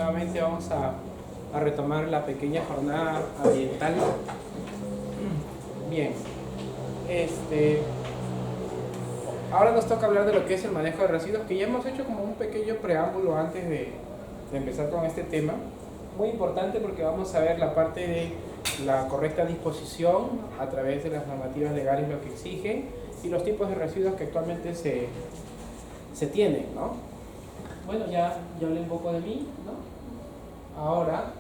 nuevamente vamos a retomar la pequeña jornada ambiental. Bien, ahora nos toca hablar de lo que es el manejo de residuos, que ya hemos hecho como un pequeño preámbulo antes de empezar con este tema. Muy importante porque vamos a ver la parte de la correcta disposición a través de las normativas legales, lo que exigen, y los tipos de residuos que actualmente se tienen, ¿no? Bueno, ya hablé un poco de mí, ¿no? Ahora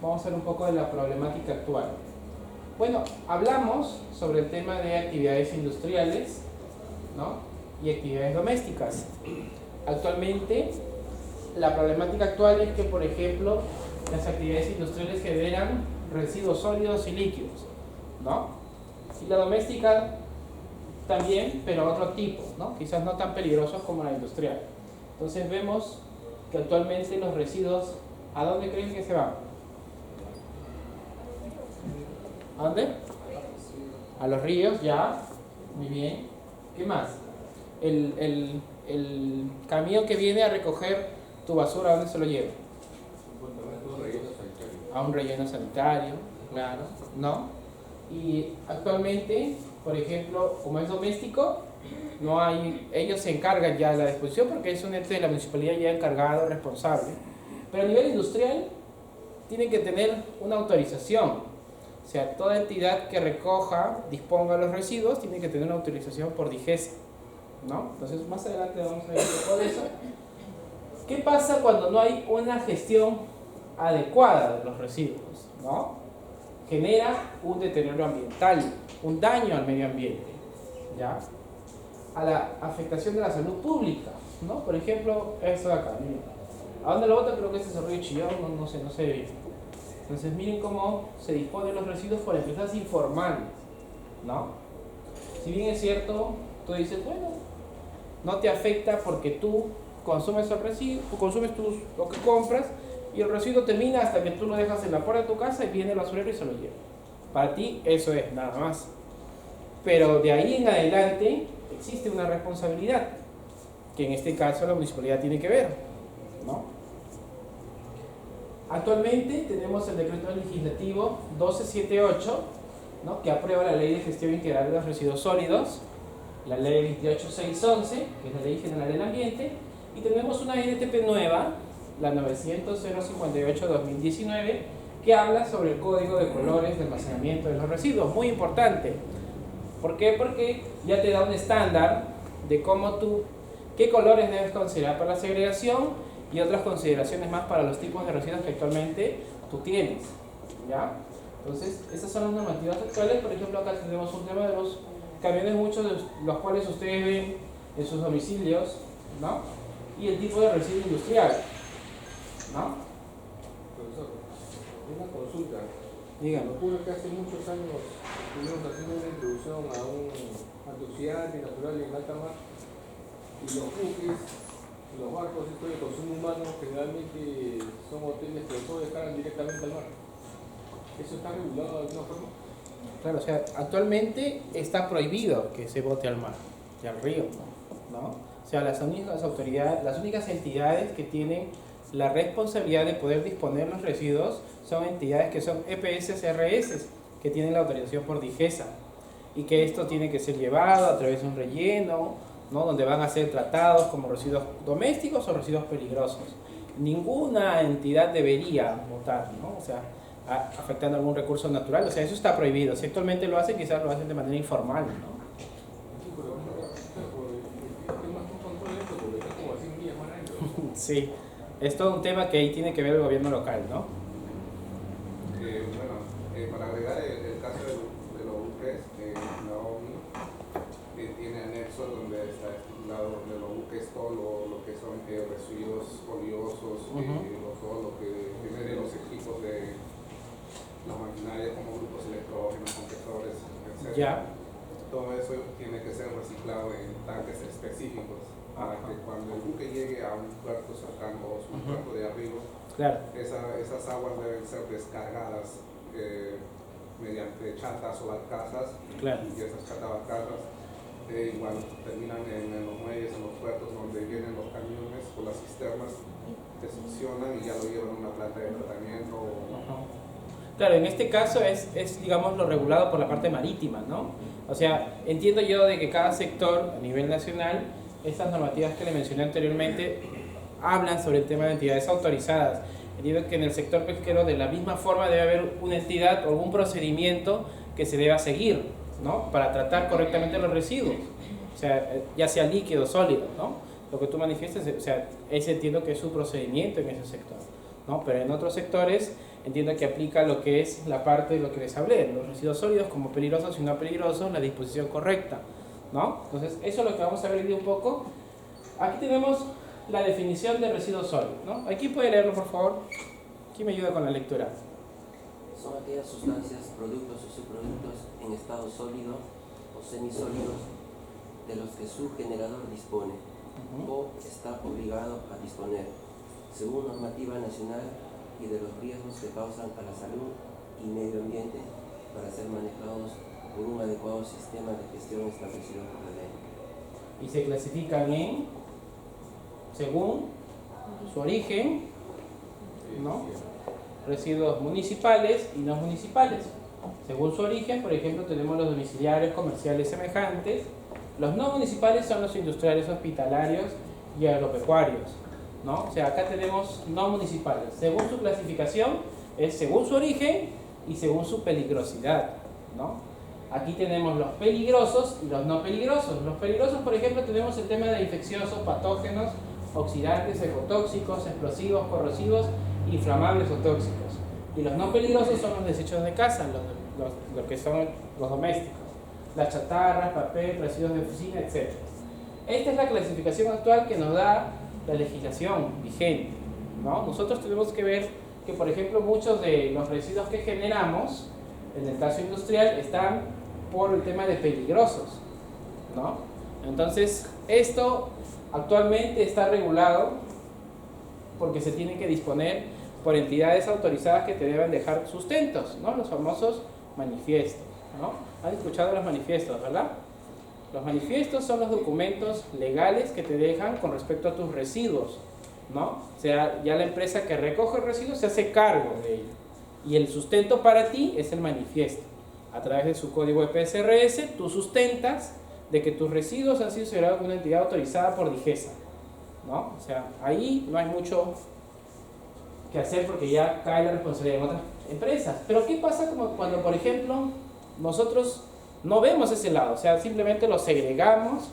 vamos a ver un poco de la problemática actual. Bueno, hablamos sobre el tema de actividades industriales, ¿no? Y actividades domésticas. Actualmente, la problemática actual es que, por ejemplo, las actividades industriales generan residuos sólidos y líquidos, ¿no? Y la doméstica también, pero otro tipo, ¿no? Quizás no tan peligrosos como la industrial. Entonces vemos que actualmente los residuos, ¿a dónde creen que se van? ¿A dónde? A los ríos, ya. Muy bien. ¿Qué más? El camión que viene a recoger tu basura, ¿a dónde se lo lleva? A un relleno sanitario, claro, ¿no? Y actualmente, por ejemplo, como es doméstico, no hay, ellos se encargan ya de la disposición porque es un ente de la municipalidad ya encargado, responsable. Pero a nivel industrial, tienen que tener una autorización. O sea, toda entidad que recoja, disponga los residuos, tiene que tener una autorización por DIGESA, ¿no? Entonces, más adelante vamos a ver un poco de eso. ¿Qué pasa cuando no hay una gestión adecuada de los residuos, ¿no? Genera un deterioro ambiental, un daño al medio ambiente, ¿ya? A la afectación de la salud pública, ¿no? Por ejemplo, esto de acá, miren. ¿A dónde lo botan? Creo que este es el río Chillón, no sé bien. Entonces miren cómo se disponen los residuos por empresas informales, ¿no? Si bien es cierto, tú dices, bueno, no te afecta porque tú consumes el residuo, tú consumes lo que compras y el residuo termina hasta que tú lo dejas en la puerta de tu casa y viene el basurero y se lo lleva. Para ti eso es nada más. Pero de ahí en adelante existe una responsabilidad que en este caso la municipalidad tiene que ver, ¿no? Actualmente tenemos el decreto legislativo 1278, ¿no? Que aprueba la Ley de Gestión Integral de los Residuos Sólidos, la Ley 28611, que es la Ley General del Ambiente, y tenemos una NTP nueva, la 900-058-2019, que habla sobre el Código de Colores de Almacenamiento de los Residuos. Muy importante. ¿Por qué? Porque ya te da un estándar de qué colores debes considerar para la segregación y otras consideraciones más para los tipos de residuos que actualmente tú tienes, ¿ya? Entonces, estas son las normativas actuales. Por ejemplo, acá tenemos un tema de los camiones, muchos de los cuales ustedes ven en sus domicilios, ¿no? Y el tipo de residuo industrial, ¿no? Profesor, una consulta. Dígame. Lo ocurre que hace muchos años estuvimos haciendo una introducción a un antioxidante natural en alta mar, y los buques, los barcos estos de consumo humano generalmente son hoteles que todo dejaran directamente al mar. ¿Eso está regulado de alguna forma? Claro, o sea, actualmente está prohibido que se bote al mar y al río, ¿no? O sea, las únicas autoridades, las únicas entidades que tienen la responsabilidad de poder disponer los residuos son entidades que son EPS-CRS, que tienen la autorización por DIGESA, y que esto tiene que ser llevado a través de un relleno, ¿no? Donde van a ser tratados como residuos domésticos o residuos peligrosos. Ninguna entidad debería botar, ¿no? O sea, afectando algún recurso natural, o sea, eso está prohibido. Si actualmente lo hacen, quizás lo hacen de manera informal, ¿no? Sí, es todo un tema que ahí tiene que ver el gobierno local, ¿no? Para agregar el caso de los buques, la ONU tiene anexos donde está estipulado de los buques todo lo que son residuos oleosos, todo lo que generen los equipos de las maquinarias como grupos electrógenos, compresores, etc. Ya. Todo eso tiene que ser reciclado en tanques específicos para que cuando el buque llegue a un puerto cercano o un puerto de arribo, claro, esas aguas deben ser descargadas mediante chatas o barcazas, claro. Y esas chatas barcazas igual terminan en los muelles, en los puertos donde vienen los camiones o las cisternas, que succionan y ya lo llevan a una planta de tratamiento. Ajá. Claro, en este caso es, digamos, lo regulado por la parte marítima, ¿no? O sea, entiendo yo de que cada sector a nivel nacional, estas normativas que le mencioné anteriormente, hablan sobre el tema de entidades autorizadas. Entiendo que en el sector pesquero de la misma forma debe haber una entidad o algún procedimiento que se deba seguir, ¿no? Para tratar correctamente los residuos, o sea, ya sea líquido o sólido, ¿no? Lo que tú manifiestas, o sea, ese entiendo que es su procedimiento en ese sector, ¿no? Pero en otros sectores entiendo que aplica lo que es la parte de lo que les hablé, los residuos sólidos como peligrosos y no peligrosos, la disposición correcta, ¿no? Entonces, eso es lo que vamos a ver hoy un poco. Aquí tenemos la definición de residuos sólidos, ¿no? Aquí puede leerlo, por favor. ¿Quién me ayuda con la lectura? Son aquellas sustancias, productos o subproductos en estado sólido o semisólidos de los que su generador dispone o está obligado a disponer, según normativa nacional, y de los riesgos que causan a la salud y medio ambiente para ser manejados por un adecuado sistema de gestión establecido por la ley. Y se clasifican según su origen, ¿no? Residuos municipales y no municipales. Según su origen, por ejemplo, tenemos los domiciliarios, comerciales semejantes. Los no municipales son los industriales, hospitalarios y agropecuarios, ¿no? O sea, acá tenemos no municipales. Según su clasificación, es según su origen y según su peligrosidad, ¿no? Aquí tenemos los peligrosos y los no peligrosos. Los peligrosos, por ejemplo, tenemos el tema de infecciosos, patógenos, oxidantes, ecotóxicos, explosivos, corrosivos, inflamables o tóxicos. Y los no peligrosos son los desechos de casa, los que son los domésticos. Las chatarras, papel, residuos de oficina, etc. Esta es la clasificación actual que nos da la legislación vigente, ¿no? Nosotros tenemos que ver que, por ejemplo, muchos de los residuos que generamos, en el caso industrial, están por el tema de peligrosos, ¿no? Entonces, esto actualmente está regulado porque se tiene que disponer por entidades autorizadas que te deben dejar sustentos, ¿no? Los famosos manifiestos, ¿no? Han escuchado los manifiestos, ¿verdad? Los manifiestos son los documentos legales que te dejan con respecto a tus residuos, ¿no? O sea, ya la empresa que recoge el residuo se hace cargo de ello. Y el sustento para ti es el manifiesto. A través de su código de PSRS, tú sustentas de que tus residuos han sido segregados con una entidad autorizada por DIGESA, ¿no? O sea, ahí no hay mucho que hacer porque ya cae la responsabilidad en otras empresas. Pero ¿qué pasa cuando, por ejemplo, nosotros no vemos ese lado? O sea, simplemente lo segregamos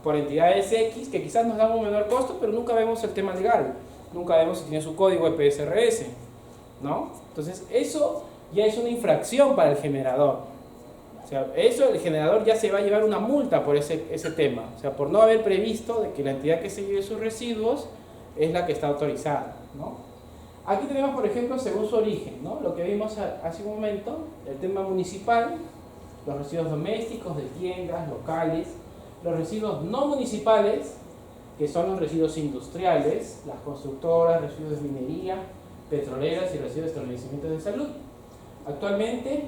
por entidades X que quizás nos dan un menor costo, pero nunca vemos el tema legal. Nunca vemos si tiene su código de PSRS, ¿no? Entonces, eso ya es una infracción para el generador. O sea, eso el generador ya se va a llevar una multa por ese tema. O sea, por no haber previsto de que la entidad que se lleve sus residuos es la que está autorizada, ¿no? Aquí tenemos, por ejemplo, según su origen, ¿no? Lo que vimos hace un momento, el tema municipal, los residuos domésticos, de tiendas, locales, los residuos no municipales, que son los residuos industriales, las constructoras, residuos de minería, petroleras y residuos de establecimientos de salud. Actualmente,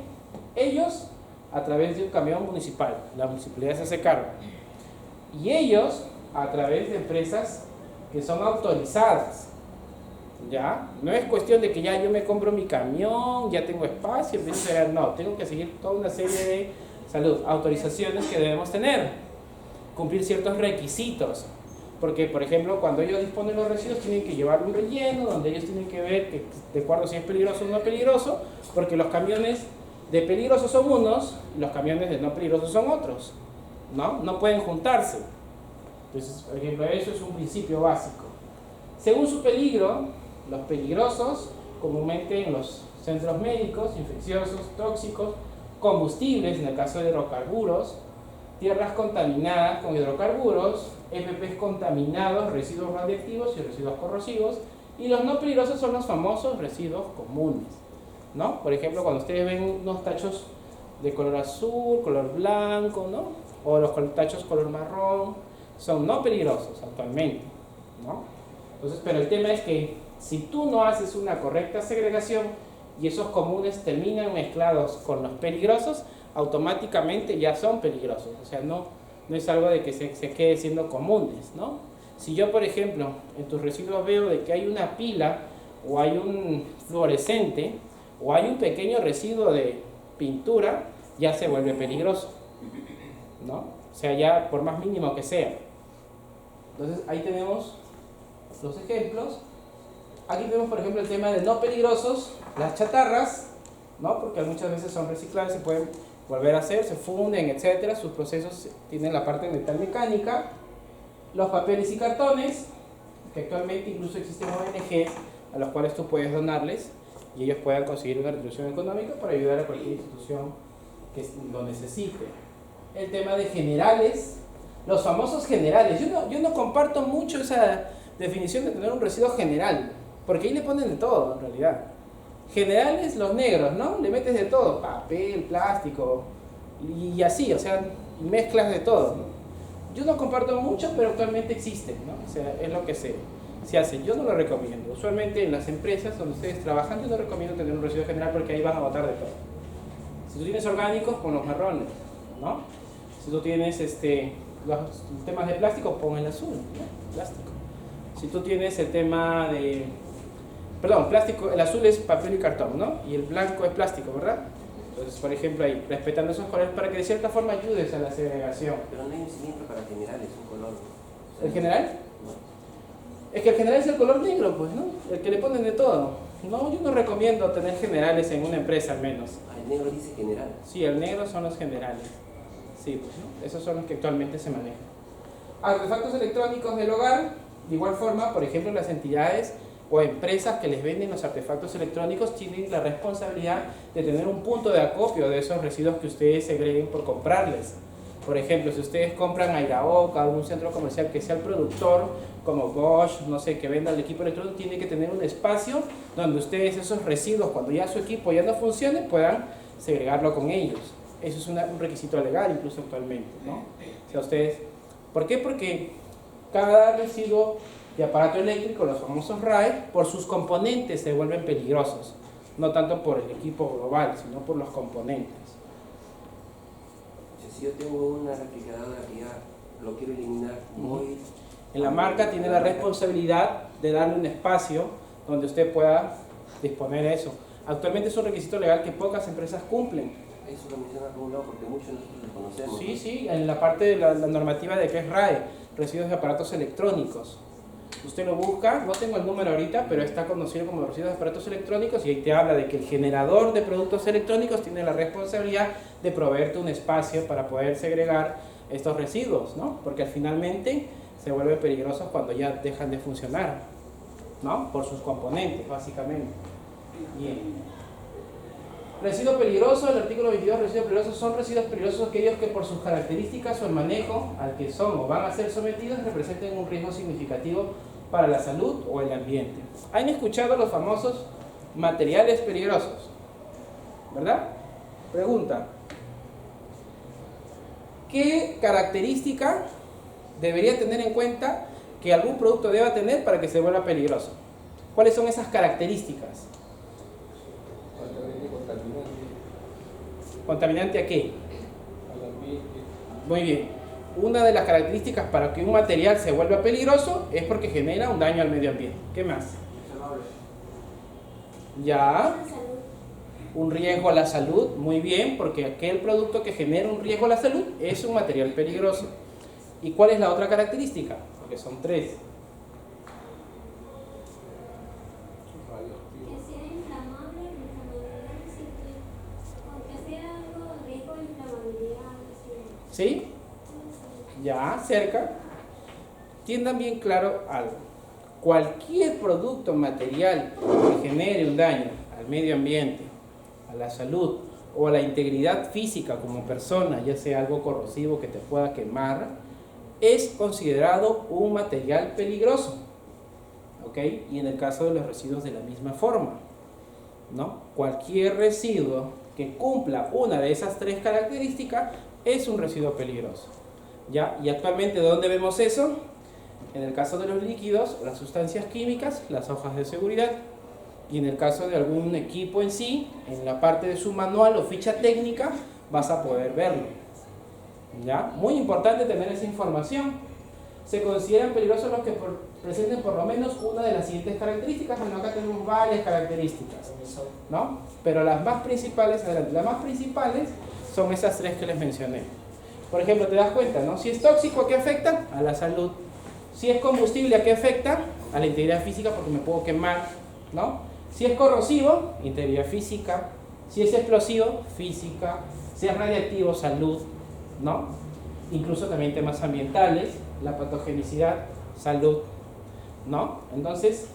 ellos, a través de un camión municipal, la municipalidad se hace cargo, y ellos, a través de empresas que son autorizadas, ¿ya? No es cuestión de que ya yo me compro mi camión, ya tengo espacio, no, tengo que seguir toda una serie de autorizaciones que debemos tener, cumplir ciertos requisitos, porque, por ejemplo, cuando ellos disponen los residuos tienen que llevar un relleno donde ellos tienen que ver que, de acuerdo si es peligroso o no peligroso, porque los camiones de peligrosos son unos y los camiones de no peligrosos son otros, ¿no? No pueden juntarse. Entonces, por ejemplo, eso es un principio básico. Según su peligro, los peligrosos, comúnmente en los centros médicos, infecciosos, tóxicos, combustibles, en el caso de hidrocarburos, tierras contaminadas con hidrocarburos, EPPs contaminados, residuos radiactivos y residuos corrosivos, y los no peligrosos son los famosos residuos comunes, ¿no? Por ejemplo, cuando ustedes ven unos tachos de color azul, color blanco, ¿no? O los tachos color marrón, son no peligrosos actualmente, ¿no? Entonces, pero el tema es que si tú no haces una correcta segregación y esos comunes terminan mezclados con los peligrosos, automáticamente ya son peligrosos. O sea, no es algo de que se quede siendo comunes, ¿no? Si yo, por ejemplo, en tus residuos veo de que hay una pila o hay un fluorescente, o hay un pequeño residuo de pintura, ya se vuelve peligroso, ¿no? O sea, ya por más mínimo que sea. Entonces ahí tenemos los ejemplos. Aquí tenemos, por ejemplo, el tema de no peligrosos, las chatarras, ¿no? Porque muchas veces son reciclables, se pueden volver a hacer, se funden, etcétera. Sus procesos tienen la parte metal mecánica. Los papeles y cartones, que actualmente incluso existen ONGs a los cuales tú puedes donarles y ellos puedan conseguir una retribución económica para ayudar a cualquier institución que lo necesite. El tema de generales, los famosos generales. Yo no comparto mucho esa definición de tener un residuo general, porque ahí le ponen de todo en realidad. Generales, los negros, ¿no? Le metes de todo, papel, plástico y así, o sea, mezclas de todo, ¿no? Yo no comparto mucho, pero actualmente existen, ¿no? O sea, es lo que se hace. Yo no lo recomiendo. Usualmente en las empresas donde ustedes trabajan, yo no recomiendo tener un residuo general porque ahí van a botar de todo. Si tú tienes orgánicos, pon los marrones, ¿no? Si tú tienes los temas de plástico, pon el azul, ¿no? Plástico. Si tú tienes el tema de... Perdón, plástico, el azul es papel y cartón, ¿no? Y el blanco es plástico, ¿verdad? Entonces, por ejemplo, ahí, respetando esos colores para que de cierta forma ayudes a la segregación. Pero no hay un cilindro para generales, un color. O sea, ¿El general? No. Es que el general es el color negro, pues, ¿no? El que le ponen de todo. No, yo no recomiendo tener generales en una empresa al menos. Ah, el negro dice general. Sí, el negro son los generales. Sí, pues, ¿no? Esos son los que actualmente se manejan. Artefactos electrónicos del hogar, de igual forma, por ejemplo, las entidades o empresas que les venden los artefactos electrónicos tienen la responsabilidad de tener un punto de acopio de esos residuos que ustedes segreguen por comprarles. Por ejemplo, si ustedes compran a Iraoka, algún centro comercial que sea el productor, como Bosch, no sé, que venda el equipo electrónico, tiene que tener un espacio donde ustedes esos residuos, cuando ya su equipo ya no funcione, puedan segregarlo con ellos. Eso es un requisito legal incluso actualmente, ¿no? O sea, ustedes... ¿Por qué? Porque cada residuo de aparato eléctrico, los famosos RAE, por sus componentes se vuelven peligrosos. No tanto por el equipo global, sino por los componentes. O sea, si yo tengo una refrigeradora que ya lo quiero eliminar, voy... En la marca tiene la responsabilidad de darle un espacio donde usted pueda disponer eso. Actualmente es un requisito legal que pocas empresas cumplen. Eso lo menciona por un lado porque muchos nosotros lo conocemos. Sí, sí, en la parte de la normativa de que es RAE, residuos de aparatos electrónicos. Usted lo busca, no tengo el número ahorita, pero está conocido como residuos de aparatos electrónicos y ahí te habla de que el generador de productos electrónicos tiene la responsabilidad de proveerte un espacio para poder segregar estos residuos, ¿no? Porque finalmente se vuelven peligrosos cuando ya dejan de funcionar, ¿no? Por sus componentes, básicamente. Bien. Residuo peligroso, el artículo 22, residuos peligrosos son residuos peligrosos aquellos que por sus características o el manejo al que son o van a ser sometidos representen un riesgo significativo para la salud o el ambiente. ¿Han escuchado los famosos materiales peligrosos? ¿Verdad? Pregunta. ¿Qué característica debería tener en cuenta que algún producto deba tener para que se vuelva peligroso? ¿Cuáles son esas características? ¿Contaminante a qué? Al ambiente. Muy bien. Una de las características para que un material se vuelva peligroso es porque genera un daño al medio ambiente. ¿Qué más? Ya. Un riesgo a la salud. Muy bien, porque aquel producto que genera un riesgo a la salud es un material peligroso. ¿Y cuál es la otra característica? Porque son tres. Que sea inflamable, que sea algo riesgo de inflamabilidad. ¿Sí? Ya, cerca. Tengan bien claro algo. Cualquier producto material que genere un daño al medio ambiente, a la salud o a la integridad física como persona, ya sea algo corrosivo que te pueda quemar, es considerado un material peligroso. ¿Ok? Y en el caso de los residuos de la misma forma, ¿no? Cualquier residuo que cumpla una de esas tres características es un residuo peligroso. ¿Ya? Y actualmente, ¿dónde vemos eso? En el caso de los líquidos, las sustancias químicas, las hojas de seguridad. Y en el caso de algún equipo en sí, en la parte de su manual o ficha técnica, vas a poder verlo. ¿Ya? Muy importante tener esa información. Se consideran peligrosos los que presenten por lo menos una de las siguientes características. Bueno, acá tenemos varias características, ¿no? Pero las más principales, son esas tres que les mencioné. Por ejemplo, te das cuenta, ¿no? Si es tóxico, ¿a qué afecta? A la salud. Si es combustible, ¿a qué afecta? A la integridad física, porque me puedo quemar, ¿no? Si es corrosivo, integridad física. Si es explosivo, física. Si es radiactivo, salud, ¿no? Incluso también temas ambientales, la patogenicidad, salud, ¿no? Entonces,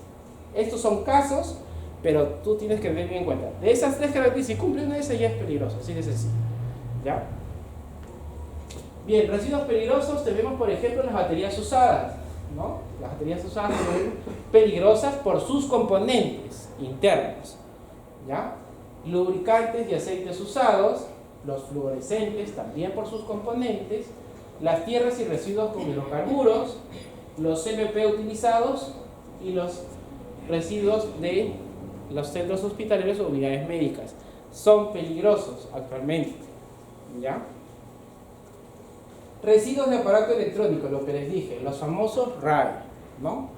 estos son casos, pero tú tienes que tener bien en cuenta. De esas tres características, si cumple una de esas ya es peligroso, así de sencillo, ¿ya? Bien, residuos peligrosos tenemos, por ejemplo, las baterías usadas, ¿no? Las baterías usadas son peligrosas por sus componentes internos, ¿ya? Lubricantes y aceites usados, los fluorescentes también por sus componentes, las tierras y residuos como hidrocarburos, los CMP utilizados y los residuos de los centros hospitalarios o unidades médicas. Son peligrosos actualmente, ¿ya? Residuos de aparato electrónico, lo que les dije, los famosos RAE, ¿no?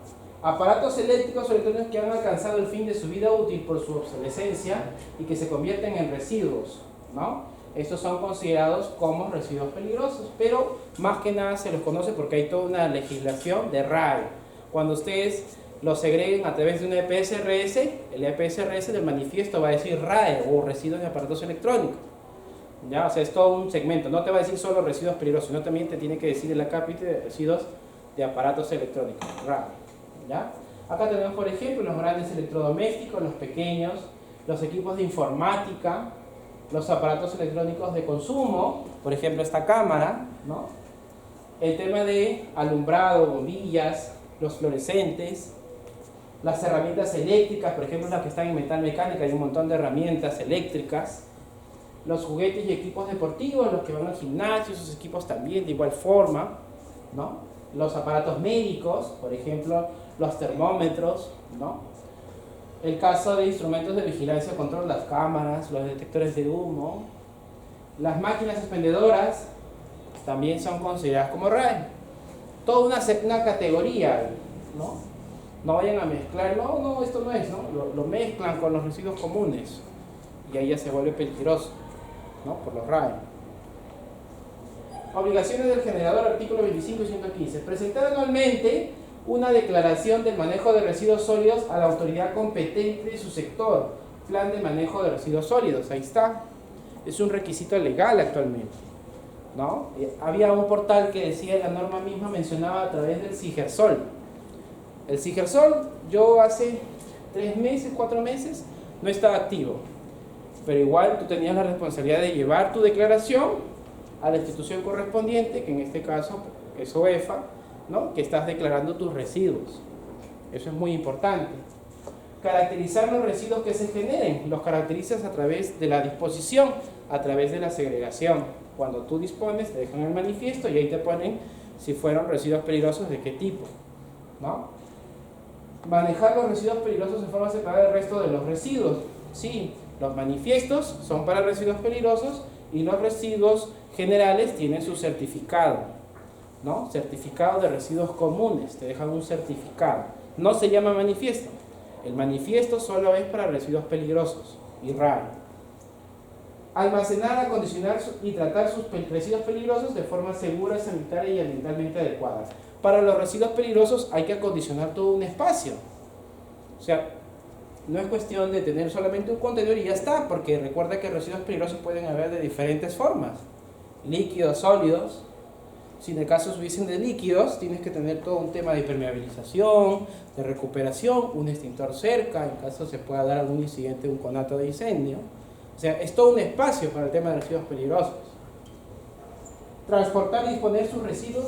Aparatos eléctricos o electrónicos que han alcanzado el fin de su vida útil por su obsolescencia y que se convierten en residuos, ¿no? Estos son considerados como residuos peligrosos, pero más que nada se los conoce porque hay toda una legislación de RAE. Cuando ustedes los segreguen a través de un EPSRS, el EPSRS del manifiesto va a decir RAE o residuos de aparatos electrónicos. ¿Ya? O sea, es todo un segmento, no te va a decir solo residuos peligrosos, sino también te tiene que decir el acápite de residuos de aparatos electrónicos, RAE. ¿Ya? Acá tenemos, por ejemplo, los grandes electrodomésticos, los pequeños, los equipos de informática, los aparatos electrónicos de consumo, por ejemplo esta cámara, ¿no? El tema de alumbrado, bombillas, los fluorescentes, las herramientas eléctricas, por ejemplo las que están en metal mecánica, hay un montón de herramientas eléctricas, los juguetes y equipos deportivos, los que van al gimnasio, esos equipos también de igual forma, ¿no? Los aparatos médicos, por ejemplo los termómetros, ¿no? El caso de instrumentos de vigilancia y control, las cámaras, los detectores de humo, las máquinas expendedoras también son consideradas como RAE. Toda una categoría, ¿no? No vayan a mezclar, no, esto no es, ¿no? Lo mezclan con los residuos comunes y ahí ya se vuelve peligroso, ¿no? Por los RAE. Obligaciones del generador, artículos 25 y 115. Presentar anualmente una declaración del manejo de residuos sólidos a la autoridad competente de su sector. Plan de manejo de residuos sólidos, ahí está. Es un requisito legal actualmente, ¿no? Había un portal que decía, la norma misma mencionaba a través del CIGERSOL. El CIGERSOL, yo hace 3 meses, 4 meses, no estaba activo. Pero igual tú tenías la responsabilidad de llevar tu declaración a la institución correspondiente, que en este caso es OEFA, ¿no? Que estás declarando tus residuos. Eso es muy importante. Caracterizar los residuos que se generen. Los caracterizas a través de la disposición, a través de la segregación. Cuando tú dispones, te dejan el manifiesto y ahí te ponen si fueron residuos peligrosos, de qué tipo, ¿no? Manejar los residuos peligrosos de forma separada del resto de los residuos. Sí, los manifiestos son para residuos peligrosos y los residuos generales tienen su certificado, ¿no? Certificado de residuos comunes, te dejan un certificado. No se llama manifiesto. El manifiesto solo es para residuos peligrosos y RAE. Almacenar, acondicionar y tratar sus residuos peligrosos de forma segura, sanitaria y ambientalmente adecuada. Para los residuos peligrosos hay que acondicionar todo un espacio. O sea, no es cuestión de tener solamente un contenedor y ya está, porque recuerda que residuos peligrosos pueden haber de diferentes formas. Líquidos, sólidos. Si en el caso hubiesen de líquidos, tienes que tener todo un tema de impermeabilización, de recuperación, un extintor cerca, en caso se pueda dar algún incidente, un conato de incendio. O sea, es todo un espacio para el tema de residuos peligrosos. Transportar y disponer sus residuos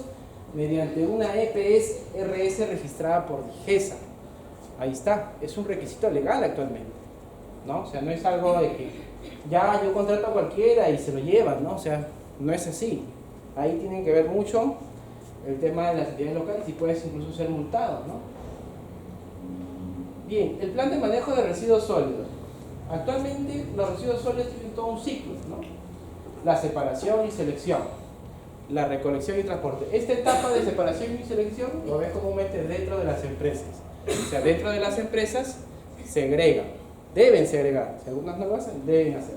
mediante una EPSRS registrada por DIGESA. Ahí está, es un requisito legal actualmente, ¿no? O sea, no es algo de que ya yo contrato a cualquiera y se lo llevan, ¿no? O sea, no es así. Ahí tienen que ver mucho el tema de las entidades locales y puedes incluso ser multado, ¿no? Bien, el plan de manejo de residuos sólidos. Actualmente los residuos sólidos tienen todo un ciclo, ¿no? La separación y selección. la recolección y transporte. Esta etapa de separación y selección lo ves comúnmente dentro de las empresas. O sea, dentro de las empresas segregan, deben segregar, si algunas no lo hacen, deben hacer.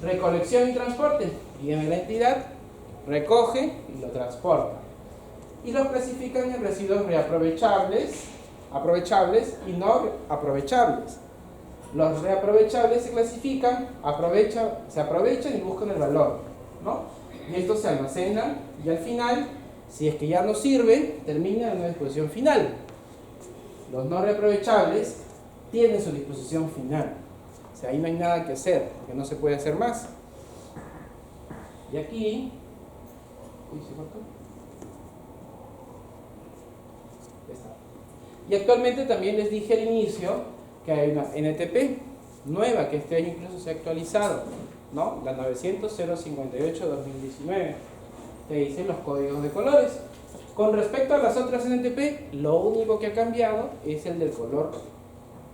Recolección y transporte, viene la entidad, recoge y lo transporta. Y los clasifican en residuos reaprovechables, aprovechables y no aprovechables. Los reaprovechables se clasifican, se aprovechan y buscan el valor, ¿no? Y estos se almacenan y al final, si es que ya no sirve, termina en una disposición final. Los no reaprovechables tienen su disposición final. O sea, ahí no hay nada que hacer, porque no se puede hacer más. Y aquí... Uy, ¿se cortó? Ya está. Y actualmente también les dije al inicio que hay una NTP nueva, que este año incluso se ha actualizado, ¿no? La 900-058-2019, que dice los códigos de colores. Con respecto a las otras NTP, lo único que ha cambiado es el del color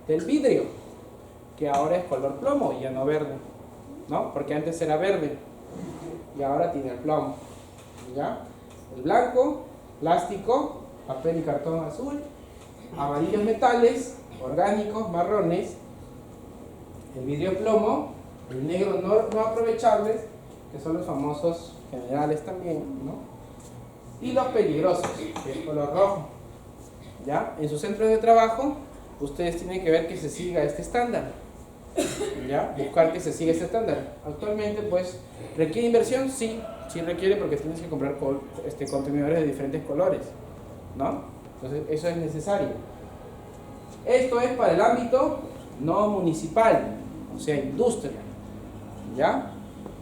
del vidrio, que ahora es color plomo y ya no verde, ¿no? Porque antes era verde y ahora tiene el plomo, ¿ya? El blanco, plástico, papel y cartón azul, amarillos metales, orgánicos, marrones, el vidrio plomo, el negro no aprovechables, que son los famosos generales también, ¿no? Y los peligrosos, que es color rojo, ¿ya? En sus centros de trabajo, ustedes tienen que ver que se siga este estándar, ¿ya? Buscar que se siga este estándar. Actualmente, pues, ¿requiere inversión? Sí, sí requiere, porque tienes que comprar contenedores de diferentes colores, ¿no? Entonces, eso es necesario. Esto es para el ámbito no municipal, o sea, industria, ¿ya?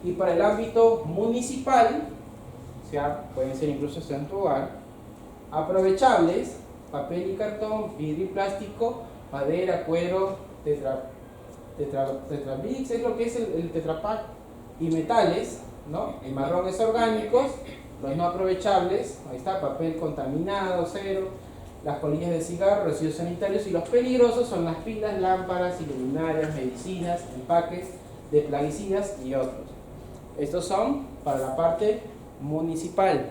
Y para el ámbito municipal, o sea, pueden ser incluso en tu hogar, aprovechables, papel y cartón, vidrio y plástico, madera, cuero, tetrabix, es lo que es el tetrapack, y metales, ¿no? El marrón es orgánicos, los no aprovechables, ahí está, papel contaminado, cero, las colillas de cigarro, residuos sanitarios, y los peligrosos son las pilas, lámparas, iluminarias, medicinas, empaques de plaguicidas y otros. Estos son para la parte municipal,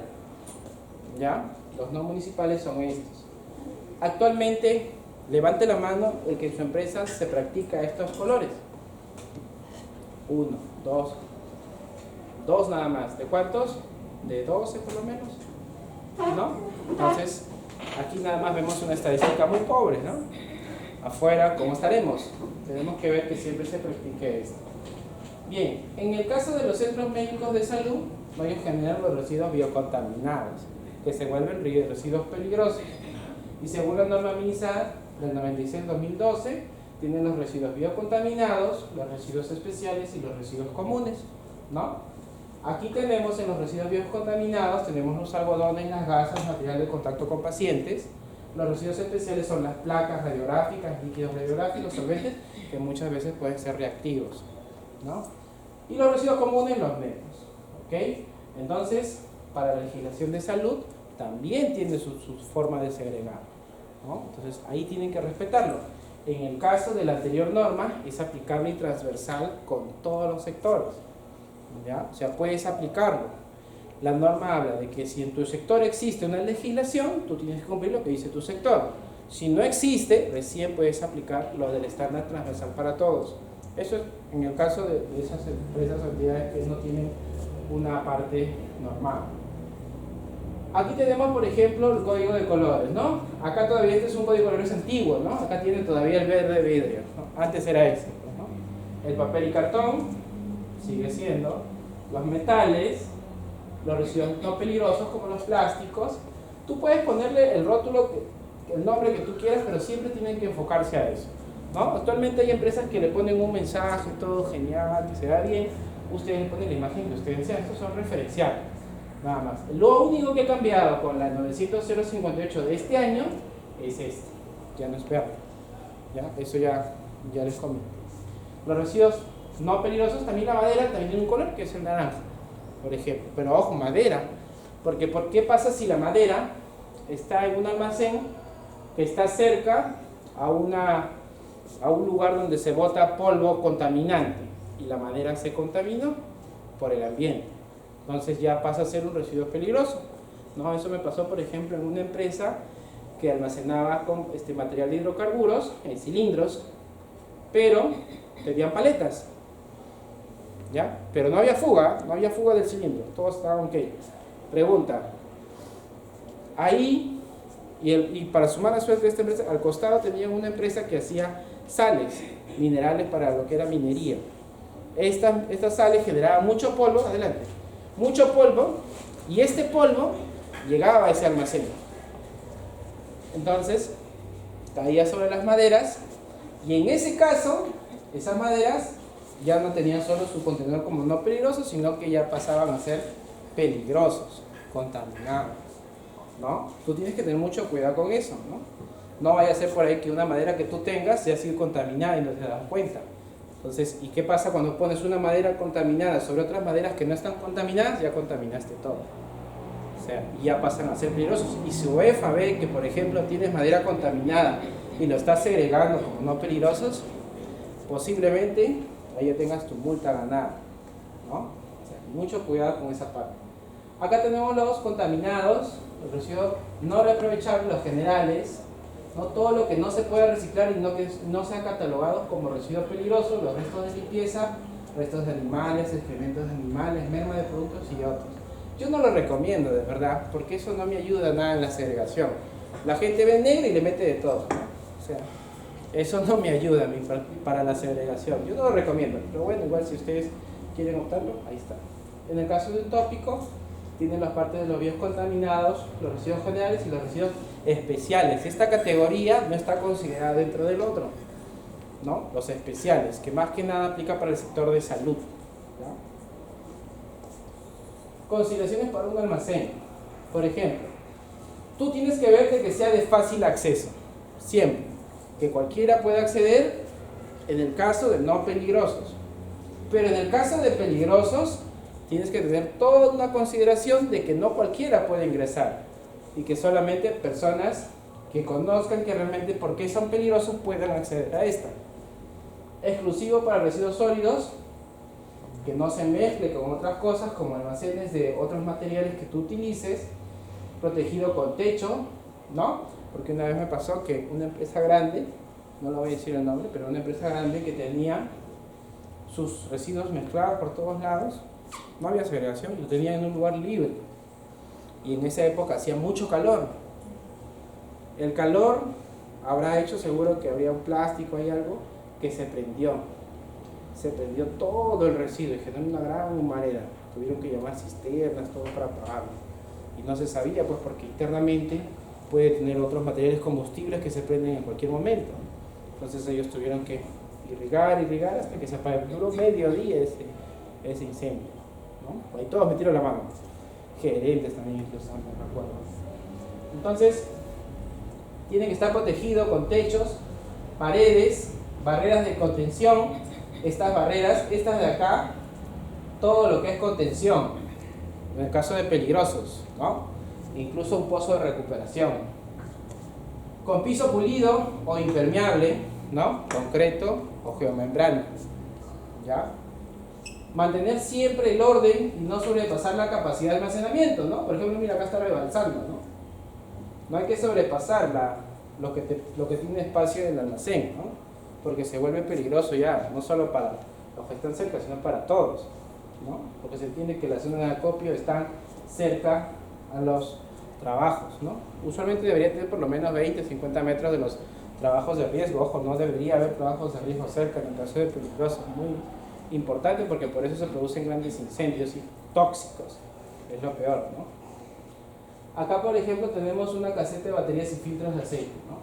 ¿ya? Los no municipales son estos. Actualmente, levante la mano el que en su empresa se practica estos colores. 1, 2 nada más. ¿De cuántos? De 12 por lo menos, ¿no? Entonces, aquí nada más vemos una estadística muy pobre, ¿no? Afuera, ¿cómo estaremos? Tenemos que ver que siempre se practique esto. Bien, en el caso de los centros médicos de salud, ellos generan los residuos biocontaminados, que se vuelven residuos peligrosos. Y según la norma MINSA del 96-2012, tienen los residuos biocontaminados, los residuos especiales y los residuos comunes, ¿no? Aquí tenemos en los residuos biocontaminados, tenemos los algodones, las gasas, material de contacto con pacientes. Los residuos especiales son las placas radiográficas, líquidos radiográficos, solventes, que muchas veces pueden ser reactivos, ¿no? Y los residuos comunes, los menos, ¿ok? Entonces, para la legislación de salud, también tiene su forma de segregar, ¿no? Entonces, ahí tienen que respetarlo. En el caso de la anterior norma, es aplicable y transversal con todos los sectores, ¿ya? O sea, puedes aplicarlo. La norma habla de que si en tu sector existe una legislación, tú tienes que cumplir lo que dice tu sector. Si no existe, recién puedes aplicar lo del estándar transversal para todos. Eso es en el caso de esas empresas o entidades que no tienen una parte normal. Aquí tenemos, por ejemplo, el código de colores, ¿no? Acá todavía este es un código de colores antiguo, ¿no? Acá tiene todavía el verde vidrio, ¿no? Antes era ese, ¿no? El papel y cartón sigue siendo, los metales, los residuos no peligrosos como los plásticos. Tú puedes ponerle el rótulo, el nombre que tú quieras, pero siempre tienen que enfocarse a eso, ¿no? Actualmente hay empresas que le ponen un mensaje, todo genial, que se da bien. Ustedes le ponen la imagen que ustedes desean. Estos son referenciales, nada más. Lo único que ha cambiado con la 900-058 de este año es este. Ya no es peor, ¿ya? Eso ya les comento. Los residuos no peligrosos, también la madera también tiene un color que es el naranja, por ejemplo. Pero ojo, madera, porque ¿por qué pasa si la madera está en un almacén que está cerca a un lugar donde se bota polvo contaminante y la madera se contaminó por el ambiente? Entonces ya pasa a ser un residuo peligroso, ¿no? Eso me pasó, por ejemplo, en una empresa que almacenaba con material de hidrocarburos en cilindros, pero tenían paletas, ¿ya? Pero no había fuga del cilindro, todo estaba ok. Pregunta, ahí, y para su mala suerte de esta empresa, al costado tenían una empresa que hacía sales minerales para lo que era minería. Estas sales generaban mucho polvo, adelante, mucho polvo, y este polvo llegaba a ese almacén. Entonces, caía sobre las maderas, y en ese caso, esas maderas ya no tenían solo su contenedor como no peligroso, sino que ya pasaban a ser peligrosos, contaminados, ¿no? Tú tienes que tener mucho cuidado con eso, ¿no? No vaya a ser por ahí que una madera que tú tengas sea así contaminada y no te das cuenta. Entonces, ¿y qué pasa cuando pones una madera contaminada sobre otras maderas que no están contaminadas? Ya contaminaste todo. O sea, ya pasan a ser peligrosos. Y si UEFA ve que, por ejemplo, tienes madera contaminada y lo estás segregando como no peligrosos, posiblemente ahí ya tengas tu multa ganada, ¿no? O sea, mucho cuidado con esa parte. Acá tenemos los contaminados, los residuos no reaprovechables, los generales, ¿no? Todo lo que no se puede reciclar y que no sean catalogados como residuos peligrosos, los restos de limpieza, restos de animales, excrementos de animales, merma de productos y otros. Yo no lo recomiendo, de verdad, porque eso no me ayuda nada en la segregación. La gente ve negro y le mete de todo, ¿no? O sea, eso no me ayuda a mí para la segregación. Yo no lo recomiendo, pero bueno, igual si ustedes quieren optarlo, ahí está. En el caso de un tópico, tienen las partes de los biocontaminados, los residuos generales y los residuos especiales. Esta categoría no está considerada dentro del otro, ¿no? Los especiales, que más que nada aplica para el sector de salud, ¿no? Consideraciones para un almacén. Por ejemplo, tú tienes que ver que sea de fácil acceso, siempre, que cualquiera pueda acceder en el caso de no peligrosos. Pero en el caso de peligrosos, tienes que tener toda una consideración de que no cualquiera puede ingresar y que solamente personas que conozcan que realmente por qué son peligrosos puedan acceder a esta. Exclusivo para residuos sólidos, que no se mezcle con otras cosas como almacenes de otros materiales que tú utilices, protegido con techo, ¿no? Porque una vez me pasó que una empresa grande, no lo voy a decir el nombre, pero una empresa grande que tenía sus residuos mezclados por todos lados, no había segregación, lo tenían en un lugar libre. Y en esa época hacía mucho calor. El calor habrá hecho seguro que habría un plástico, hay algo que se prendió. Se prendió todo el residuo y generó una gran humareda. Tuvieron que llamar cisternas, todo para apagarlo. Y no se sabía, pues, porque internamente puede tener otros materiales combustibles que se prenden en cualquier momento. Entonces ellos tuvieron que irrigar hasta que se apagó. Duró medio día ese incendio, ¿no? Ahí todos metieron la mano. Gerentes también incluso, no recuerdo. Entonces, tiene que estar protegido con techos, paredes, barreras de contención. Estas barreras, estas de acá, todo lo que es contención, en el caso de peligrosos, ¿no? Incluso un pozo de recuperación. Con piso pulido o impermeable, ¿no? Concreto o geomembrana, ¿ya? Mantener siempre el orden y no sobrepasar la capacidad de almacenamiento, ¿no? Por ejemplo, mira, acá está rebalsando, ¿no? No hay que sobrepasar lo que tiene espacio en el almacén, ¿no? Porque se vuelve peligroso ya, no solo para los que están cerca, sino para todos, ¿no? Porque se entiende que las zonas de acopio están cerca a los trabajos, ¿no? Usualmente debería tener por lo menos 20, 50 metros de los trabajos de riesgo. Ojo, no debería haber trabajos de riesgo cerca en el caso de peligrosos. Muy importante porque por eso se producen grandes incendios y tóxicos. Es lo peor, ¿no? Acá, por ejemplo, tenemos una caseta de baterías y filtros de aceite, ¿no?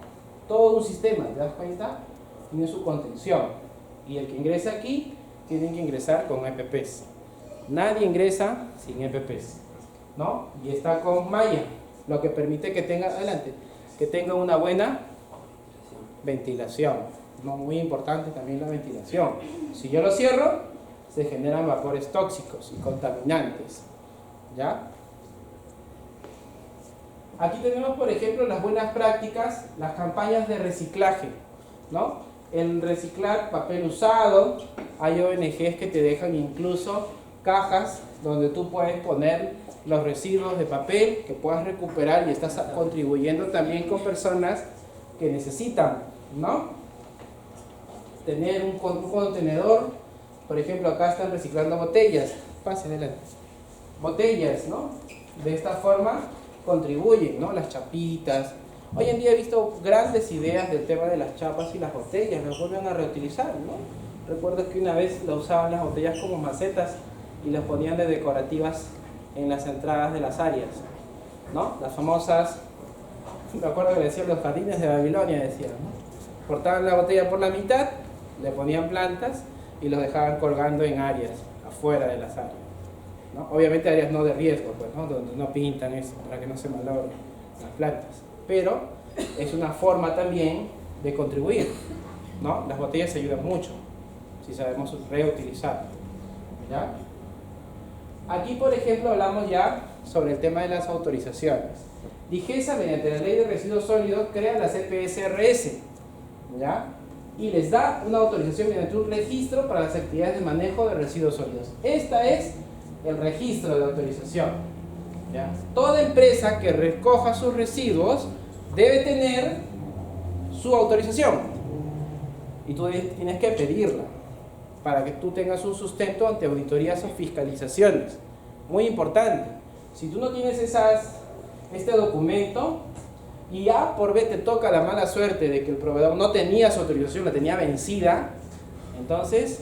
Todo un sistema, ¿te das cuenta? Tiene su contención. Y el que ingresa aquí, tiene que ingresar con EPPs. Nadie ingresa sin EPPs, ¿no? Y está con malla, lo que permite que tenga, adelante, que tenga una buena ventilación, ¿no? Muy importante también la ventilación. Si yo lo cierro, se generan vapores tóxicos y contaminantes, ¿ya? Aquí tenemos, por ejemplo, las buenas prácticas, las campañas de reciclaje, ¿no? El reciclar papel usado, hay ONGs que te dejan incluso cajas donde tú puedes poner los residuos de papel que puedas recuperar y estás contribuyendo también con personas que necesitan, ¿no? Tener un contenedor. Por ejemplo, acá están reciclando botellas. Pase adelante. Botellas, ¿no? De esta forma contribuyen, ¿no? Las chapitas. Hoy en día he visto grandes ideas del tema de las chapas y las botellas, las vuelven a reutilizar, ¿no? Recuerdo que una vez lo usaban las botellas como macetas y las ponían de decorativas en las entradas de las áreas, ¿no? Las famosas, me acuerdo que le decían los jardines de Babilonia, decían, ¿no? Cortaban la botella por la mitad, le ponían plantas y los dejaban colgando en áreas afuera de las áreas, ¿no? Obviamente áreas no de riesgo, pues, ¿no? Donde no pintan eso para que no se malogren las plantas, pero es una forma también de contribuir, ¿no? Las botellas ayudan mucho si sabemos reutilizar, ¿ya? Aquí, por ejemplo, hablamos ya sobre el tema de las autorizaciones. DIGESA, mediante la Ley de Residuos Sólidos, crea las EPSRS, ¿ya? Y les da una autorización mediante un registro para las actividades de manejo de residuos sólidos. Esta es el registro de autorización, ¿ya? Toda empresa que recoja sus residuos debe tener su autorización y tú tienes que pedirla para que tú tengas un sustento ante auditorías o fiscalizaciones. Muy importante. Si tú no tienes este documento y A por B te toca la mala suerte de que el proveedor no tenía su autorización, la tenía vencida, entonces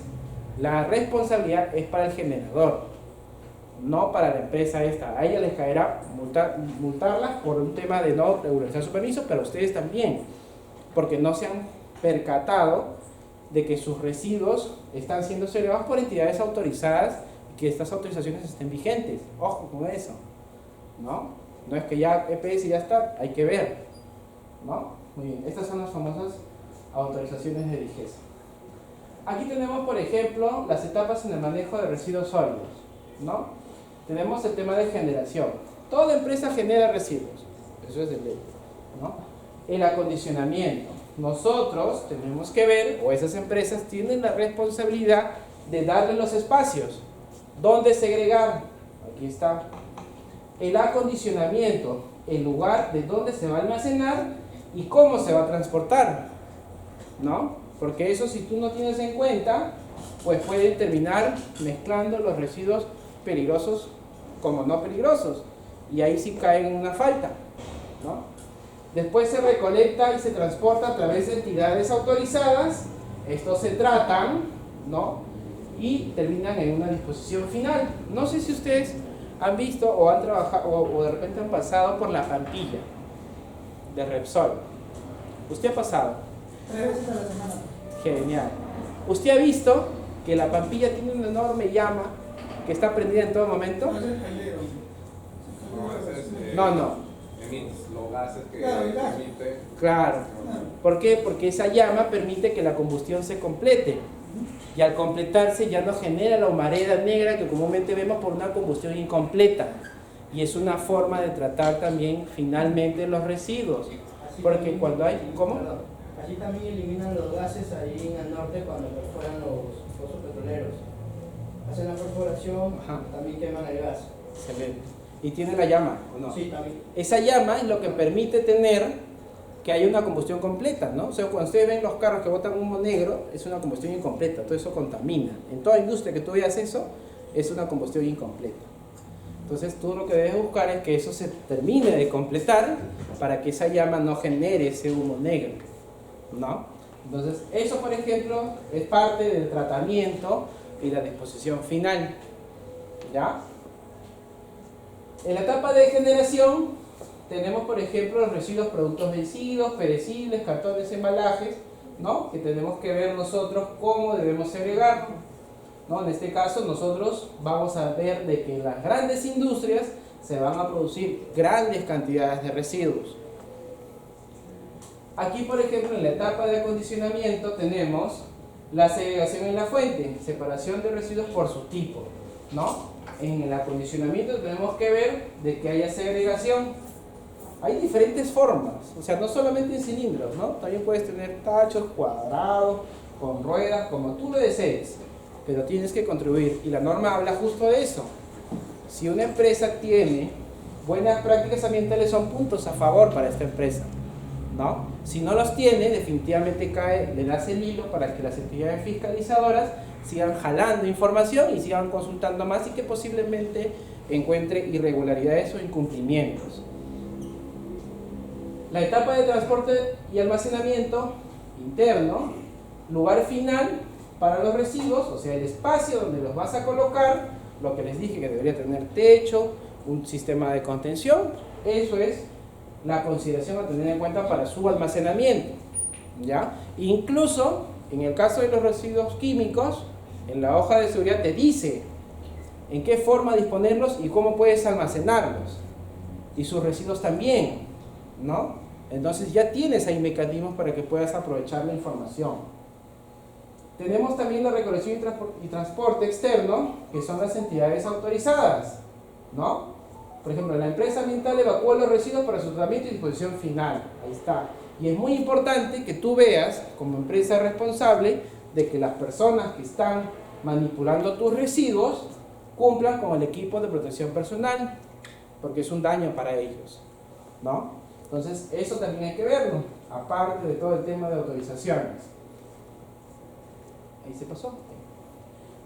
la responsabilidad es para el generador, no para la empresa esta. A ella les caerá multarla por un tema de no regularizar su permiso, pero a ustedes también, porque no se han percatado de que sus residuos están siendo segregados por entidades autorizadas y que estas autorizaciones estén vigentes. Ojo con eso, ¿no? No es que ya EPS ya está, hay que ver, ¿no? Muy bien, estas son las famosas autorizaciones de DIGESA. Aquí tenemos, por ejemplo, las etapas en el manejo de residuos sólidos, ¿no? Tenemos el tema de generación. Toda empresa genera residuos, eso es de ley, ¿no? El acondicionamiento. Nosotros tenemos que ver, o esas empresas tienen la responsabilidad de darle los espacios. ¿Dónde segregar? Aquí está. El acondicionamiento, el lugar de dónde se va a almacenar y cómo se va a transportar, ¿no? Porque eso, si tú no tienes en cuenta, pues puede terminar mezclando los residuos peligrosos como no peligrosos, y ahí sí caen en una falta, ¿no? Después se recolecta y se transporta a través de entidades autorizadas. Estos se tratan, ¿no? Y terminan en una disposición final. No sé si ustedes han visto o han trabajado o de repente han pasado por la Pampilla de Repsol. ¿Usted ha pasado? 3 veces a la semana. Genial. ¿Usted ha visto que la Pampilla tiene una enorme llama que está prendida en todo momento? No es el caldero. No. Los gases que Claro, el gas. emite. Claro. ¿Por qué? Porque esa llama permite que la combustión se complete. Y al completarse ya no genera la humareda negra que comúnmente vemos por una combustión incompleta. Y es una forma de tratar también finalmente los residuos. Así Porque también, cuando hay... ¿Cómo? perdón, así también eliminan los gases ahí en el norte cuando perforan los pozos petroleros. Hacen la perforación, Ajá. también queman el gas. Excelente. ¿Y tiene la llama o no? Sí, también. Esa llama es lo que permite tener que haya una combustión completa, ¿no? O sea, cuando ustedes ven los carros que botan humo negro, es una combustión incompleta, todo eso contamina. En toda industria que tú veas eso, es una combustión incompleta. Entonces tú lo que debes buscar es que eso se termine de completar para que esa llama no genere ese humo negro, ¿no? Entonces eso, por ejemplo, es parte del tratamiento y la disposición final, ¿ya? En la etapa de generación tenemos, por ejemplo, los residuos, productos vencidos, perecibles, cartones, embalajes, ¿no? Que tenemos que ver nosotros cómo debemos segregar, ¿no? En este caso nosotros vamos a ver de que en las grandes industrias se van a producir grandes cantidades de residuos. Aquí, por ejemplo, en la etapa de acondicionamiento tenemos la segregación en la fuente, separación de residuos por su tipo, ¿no? En el acondicionamiento tenemos que ver de que haya segregación. Hay diferentes formas, o sea, no solamente en cilindros, ¿no? También puedes tener tachos, cuadrados, con ruedas, como tú lo desees. pero tienes que contribuir. Y la norma habla justo de eso. Si una empresa tiene buenas prácticas ambientales, son puntos a favor para esta empresa, ¿no? Si no los tiene, definitivamente cae, le das el hilo para que las entidades fiscalizadoras sigan jalando información y sigan consultando más y que posiblemente encuentre irregularidades o incumplimientos. La etapa de transporte y almacenamiento interno, lugar final para los residuos, o sea, el espacio donde los vas a colocar, lo que les dije que debería tener techo, un sistema de contención, eso es la consideración a tener en cuenta para su almacenamiento, ¿ya? Incluso, en el caso de los residuos químicos, en la hoja de seguridad te dice en qué forma disponerlos y cómo puedes almacenarlos, y sus residuos también, ¿no? Entonces ya tienes ahí mecanismos para que puedas aprovechar la información. Tenemos también la recolección y transporte externo, que son las entidades autorizadas, ¿no? Por ejemplo, la empresa ambiental evacúa los residuos para su tratamiento y disposición final. Ahí está. Y es muy importante que tú veas, como empresa responsable, de que las personas que están manipulando tus residuos cumplan con el equipo de protección personal, porque es un daño para ellos, ¿no? Entonces, eso también hay que verlo, aparte de todo el tema de autorizaciones. Ahí se pasó.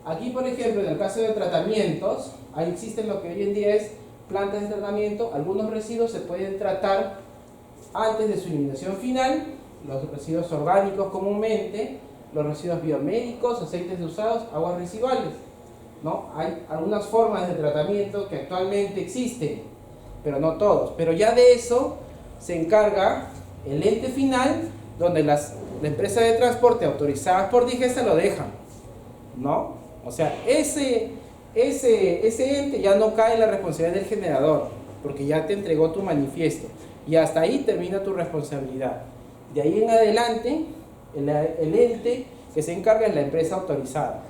Aquí, por ejemplo, en el caso de tratamientos, ahí existen lo que hoy en día es plantas de tratamiento. Algunos residuos se pueden tratar antes de su eliminación final, los residuos orgánicos comúnmente, los residuos biomédicos, aceites usados, aguas residuales, ¿no? Hay algunas formas de tratamiento que actualmente existen, pero no todos. Pero ya de eso se encarga el ente final, donde las empresas de transporte autorizadas por Digesta lo dejan, ¿no? O sea, ese ente ya no cae en la responsabilidad del generador, porque ya te entregó tu manifiesto, y hasta ahí termina tu responsabilidad. De ahí en adelante, el ente que se encarga es la empresa autorizada,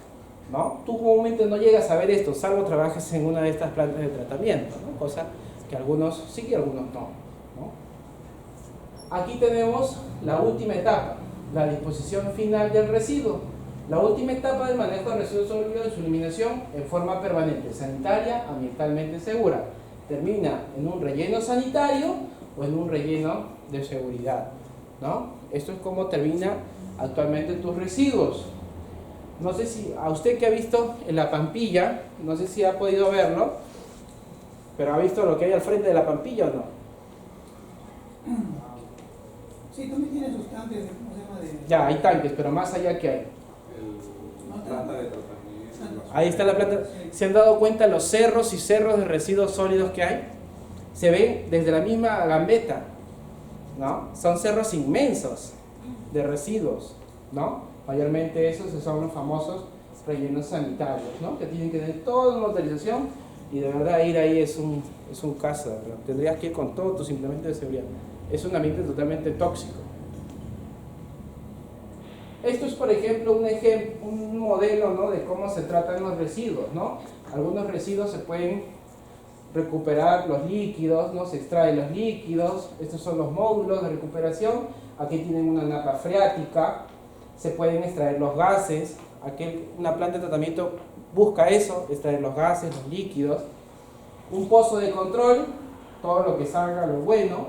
¿no? Tú comúnmente no llegas a ver esto, salvo trabajes en una de estas plantas de tratamiento, ¿no? Cosa que algunos sí y algunos no, ¿no? Aquí tenemos la última etapa, la disposición final del residuo. La última etapa del manejo de residuos sólidos y su eliminación en forma permanente, sanitaria, ambientalmente segura. Termina en un relleno sanitario o en un relleno de seguridad, ¿no? Esto es como termina actualmente tus residuos. No sé si a usted que ha visto en la Pampilla, no sé si ha podido verlo, pero ha visto lo que hay al frente de la Pampilla o no. Sí, también tiene sus tanques, ¿cómo se llama? Ya, hay tanques, pero más allá que hay. Planta de tratamiento. Ahí está la planta. ¿Se han dado cuenta los cerros y cerros de residuos sólidos que hay? Se ven desde la misma gambeta, ¿no? Son cerros inmensos de residuos, ¿no? Mayormente esos son los famosos rellenos sanitarios, ¿no? Que tienen que tener toda una autorización y de verdad ir ahí es un caso, ¿no? Tendrías que ir con todos tus implementos de seguridad. Es un ambiente totalmente tóxico. Esto es, por ejemplo, un modelo, ¿no? De cómo se tratan los residuos, ¿no? Algunos residuos se pueden recuperar los líquidos, ¿no? Se extraen los líquidos. Estos son los módulos de recuperación. Aquí tienen una napa freática. Se pueden extraer los gases. Aquí una planta de tratamiento busca eso, extraer los gases, los líquidos. Un pozo de control, todo lo que salga, lo bueno,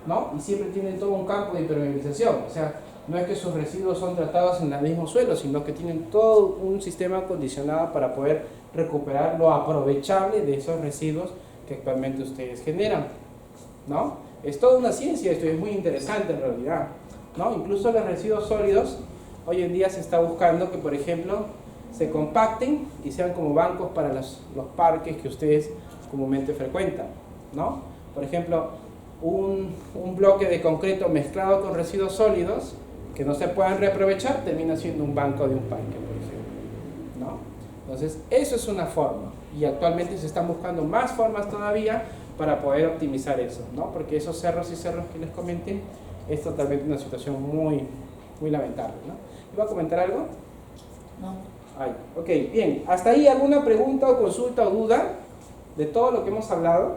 ¿no? Y siempre tienen todo un campo de impermeabilización. O sea, no es que sus residuos son tratados en el mismo suelo, sino que tienen todo un sistema acondicionado para poder recuperar lo aprovechable de esos residuos que actualmente ustedes generan, ¿no? Es toda una ciencia esto, es muy interesante en realidad, ¿no? Incluso los residuos sólidos, hoy en día se está buscando que, por ejemplo, se compacten y sean como bancos para los parques que ustedes comúnmente frecuentan, ¿no? Por ejemplo, un bloque de concreto mezclado con residuos sólidos que no se puedan reaprovechar termina siendo un banco de un parque, por ejemplo, ¿no? Entonces, eso es una forma y actualmente se están buscando más formas todavía para poder optimizar eso, ¿no? Porque esos cerros y cerros que les comenté es totalmente una situación muy, muy lamentable, ¿no? ¿Iba a comentar algo? No. Ay, ok, bien. ¿Hasta ahí alguna pregunta o consulta o duda de todo lo que hemos hablado?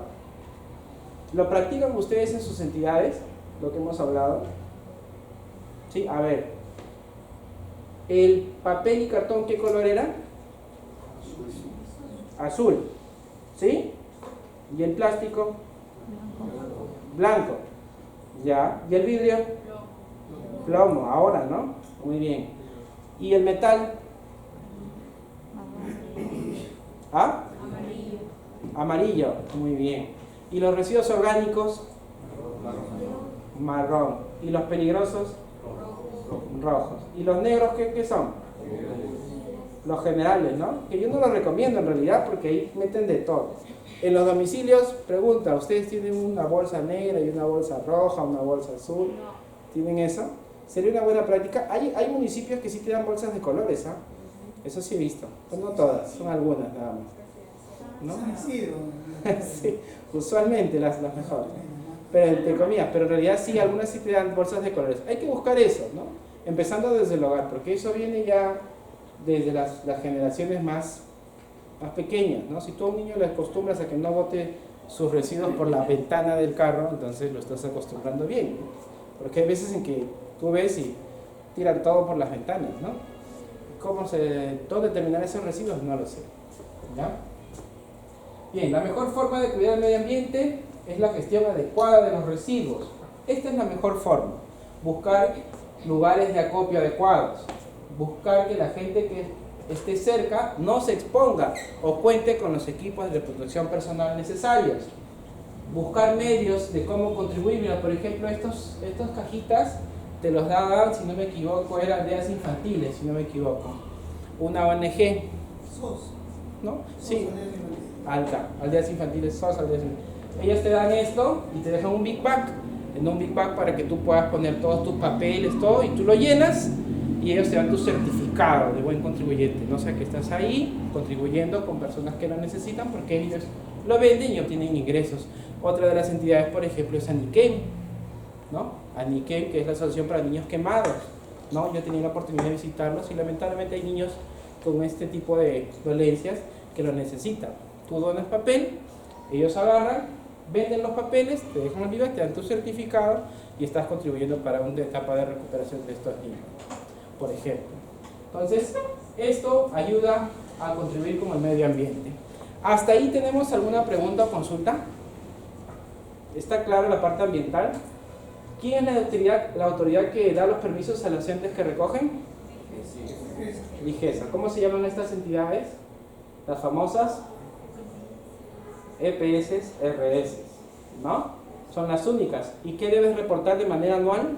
¿Lo practican ustedes en sus entidades, lo que hemos hablado? Sí, a ver. ¿El papel y cartón qué color era? azul, ¿sí? ¿Y el plástico? Blanco. Ya. ¿Y el vidrio? Plomo, ahora, ¿no? Muy bien. ¿Y el metal? ¿Ah? Amarillo, muy bien. ¿Y los residuos orgánicos? Marrón. ¿Y los peligrosos? Rojos. ¿Y los negros qué son? Los generales, ¿no? Que yo no los recomiendo en realidad porque ahí meten de todo. En los domicilios, pregunta, ¿ustedes tienen una bolsa negra y una bolsa roja, una bolsa azul? ¿Tienen eso? Sería una buena práctica. Hay municipios que sí te dan bolsas de colores, ¿ah? Eso sí he visto. Pues no todas, son algunas nada más. ¿No? San Isidro. Sí, usualmente las mejores. Pero entre comillas, pero en realidad sí, algunas sí te dan bolsas de colores. Hay que buscar eso, ¿no? Empezando desde el hogar, porque eso viene ya desde las generaciones más pequeñas, ¿no? Si tú a un niño le acostumbras a que no bote sus residuos por la ventana del carro, entonces lo estás acostumbrando bien, ¿no? Porque hay veces en que tú ves y tiran todo por las ventanas, ¿no? ¿Dónde terminar esos residuos? No lo sé, ¿ya? Bien, la mejor forma de cuidar el medio ambiente es la gestión adecuada de los residuos. Esta es la mejor forma. Buscar lugares de acopio adecuados. Buscar que la gente que esté cerca no se exponga o cuente con los equipos de protección personal necesarios. Buscar medios de cómo contribuir. Mira, por ejemplo, estas cajitas te los daban, si no me equivoco, eran aldeas infantiles, si no me equivoco. Una ONG, SOS. ¿no? SOS, Sí. aldeas infantiles. Aldeas infantiles, SOS, aldeas infantiles. Ellos te dan esto y te dejan un big bag. En un big bag para que tú puedas poner todos tus papeles, todo, y tú lo llenas y ellos te dan tu certificado de buen contribuyente. No sé que estás ahí contribuyendo con personas que lo necesitan porque ellos lo venden y obtienen ingresos. Otra de las entidades, por ejemplo, es Aniquem, ¿no? Aniquem, que es la Asociación para Niños Quemados, ¿no? Yo he tenido la oportunidad de visitarlos y lamentablemente hay niños con este tipo de dolencias que lo necesitan. Tú donas papel, ellos agarran, venden los papeles, te dejan el vivo, te dan tu certificado y estás contribuyendo para una etapa de recuperación de estos niños, por ejemplo. Entonces, esto ayuda a contribuir con el medio ambiente. ¿Hasta ahí tenemos alguna pregunta o consulta? ¿Está claro la parte ambiental? ¿Quién es la autoridad que da los permisos a los entes que recogen? Ligesa. ¿Cómo se llaman estas entidades? Las famosas EPS, RS, ¿no? Son las únicas. ¿Y qué debes reportar de manera anual?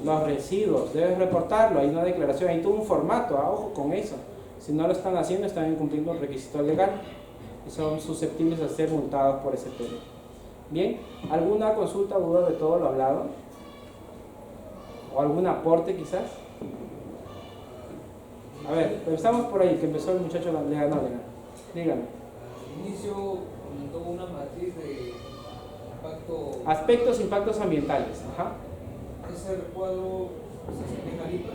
Los residuos, debes reportarlo, hay una declaración, hay todo un formato, ojo con eso. Si no lo están haciendo, están incumpliendo el requisito legal y son susceptibles de ser multados por ese tema. Bien, ¿alguna consulta o duda de todo lo hablado? ¿O algún aporte quizás? A ver, empezamos por ahí, que empezó el muchacho le ganó. Dígame. Al inicio comentó una matriz de impacto. Aspectos, impactos ambientales. Ajá. ¿Ese recuadro se tiene calibre?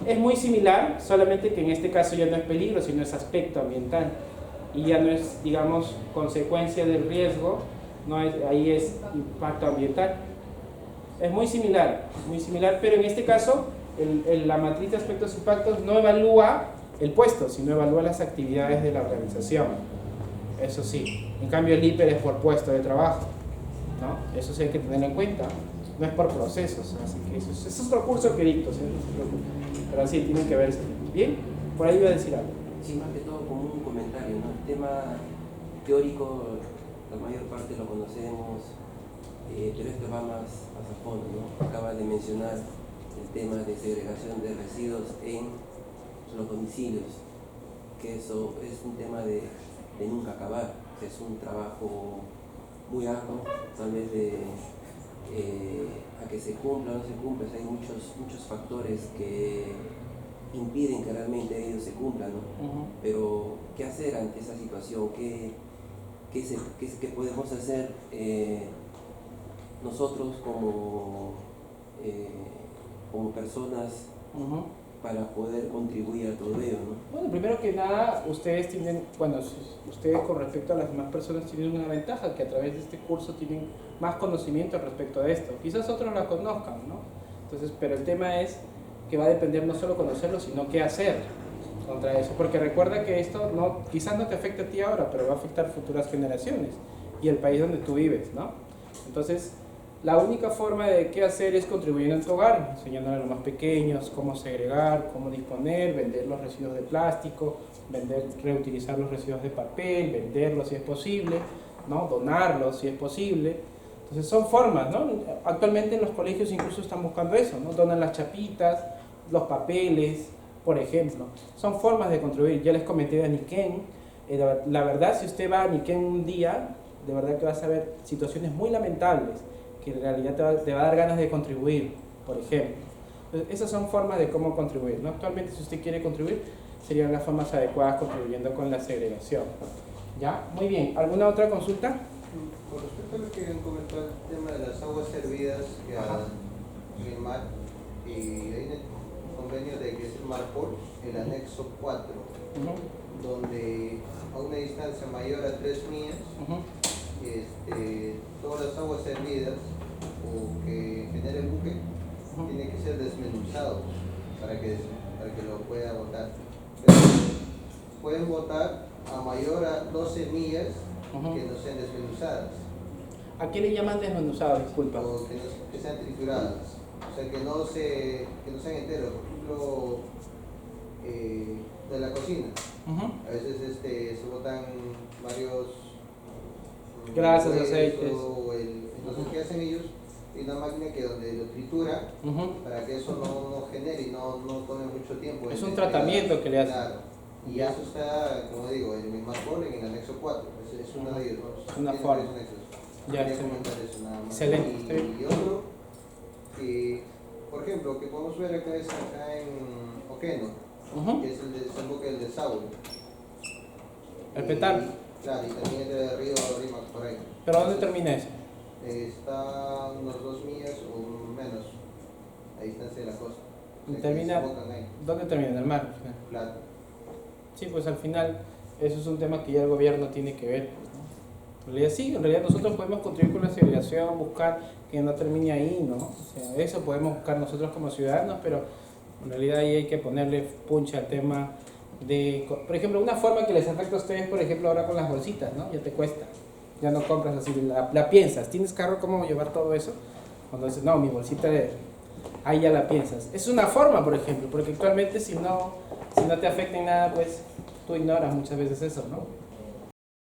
Es muy similar, solamente que en este caso ya no es peligro, sino es aspecto ambiental. Y ya no es, digamos, consecuencia del riesgo, no es, ahí es impacto ambiental. Es muy similar, pero en este caso la matriz de aspectos e impactos no evalúa el puesto, sino evalúa las actividades de la organización. Eso sí, en cambio el IPER es por puesto de trabajo, ¿no? Eso sí hay que tenerlo en cuenta, no es por procesos, así que eso es otro curso que dicto, ¿sí? Pero sí, tienen que verse. ¿Bien? Por ahí iba a decir algo. Sí, más que todo como un comentario, ¿no? El tema teórico, la mayor parte lo conocemos, pero esto va más a fondo, ¿no? Acaba de mencionar el tema de segregación de residuos en los domicilios, que eso es un tema de nunca acabar, es un trabajo muy arduo, tal vez a que se cumpla o no se cumpla, hay muchos factores que impiden que realmente ellos se cumplan, ¿no? Pero ¿qué hacer ante esa situación? ¿Qué podemos hacer nosotros como personas para poder contribuir a todo ello, ¿no? Bueno, primero que nada, ustedes con respecto a las demás personas tienen una ventaja, que a través de este curso tienen más conocimiento respecto a esto. Quizás otros la conozcan, ¿no? Entonces, pero el tema es que va a depender no solo conocerlo, sino qué hacer contra eso, porque recuerda que esto no, quizás no te afecta a ti ahora, pero va a afectar a futuras generaciones y el país donde tú vives, ¿no? Entonces, la única forma de qué hacer es contribuyendo en tu hogar, enseñándole a los más pequeños cómo segregar, cómo disponer, vender los residuos de plástico, reutilizar los residuos de papel, venderlos si es posible, ¿no? Donarlos si es posible. Entonces son formas, ¿no? Actualmente en los colegios incluso están buscando eso, ¿no? Donan las chapitas, los papeles, por ejemplo. Son formas de contribuir. Ya les comenté de Aniquén. La verdad, si usted va a Aniquén un día, de verdad que vas a ver situaciones muy lamentables, que en realidad te va a dar ganas de contribuir, por ejemplo. Entonces, esas son formas de cómo contribuir, ¿no? Actualmente, si usted quiere contribuir, serían las formas adecuadas contribuyendo con la segregación. ¿Ya? Muy bien. ¿Alguna otra consulta? Con respecto a lo que comentó el tema de las aguas servidas en el mar, y hay un convenio de que es el Marpol, el anexo 4, donde a una distancia mayor a 3 millas, todas las aguas servidas o que genere el buque tienen que ser desmenuzados para que lo pueda botar. Pero pueden botar a mayor a 12 millas que no sean desmenuzadas. ¿A qué le llaman desmenuzados? Disculpa. O que sean trituradas. O sea, que no sean enteros. Por ejemplo, de la cocina. A veces se botan varios grasas, huesos, aceites. Entonces, ¿qué hacen ellos? Hay una máquina que donde lo tritura para que eso no genere y no tome mucho tiempo. Es un tratamiento que le hacen. Claro. Y Ya. eso está, como digo, en el Marpol, en el anexo 4. Es uno de ellos, ¿no? Una Tiene forma. varios anexos. Ya, Quería excelente. comentar eso nada más. Excelente. Y otro, que, por ejemplo, que podemos ver acá es acá en Oquendo, que es el desemboque del desagüe. El Petal. Claro, y también el de Río Rímac por ahí. ¿Pero dónde termina eso? Está unos 2 millas o menos a distancia de la costa. O sea, que Termina, desembocan ahí. ¿dónde termina? En el mar. Claro. Sí, pues al final eso es un tema que ya el gobierno tiene que ver. En realidad sí, en realidad nosotros podemos contribuir con la segregación, buscar que no termine ahí, ¿no? O sea, eso podemos buscar nosotros como ciudadanos, pero en realidad ahí hay que ponerle puncha al tema de, por ejemplo, una forma que les afecta a ustedes, por ejemplo, ahora con las bolsitas, ¿no? Ya te cuesta, ya no compras así, la piensas, ¿tienes carro cómo llevar todo eso? Cuando dices, no, mi bolsita, ahí ya la piensas. Es una forma, por ejemplo, porque actualmente si no te afecta en nada, pues tú ignoras muchas veces eso, ¿no?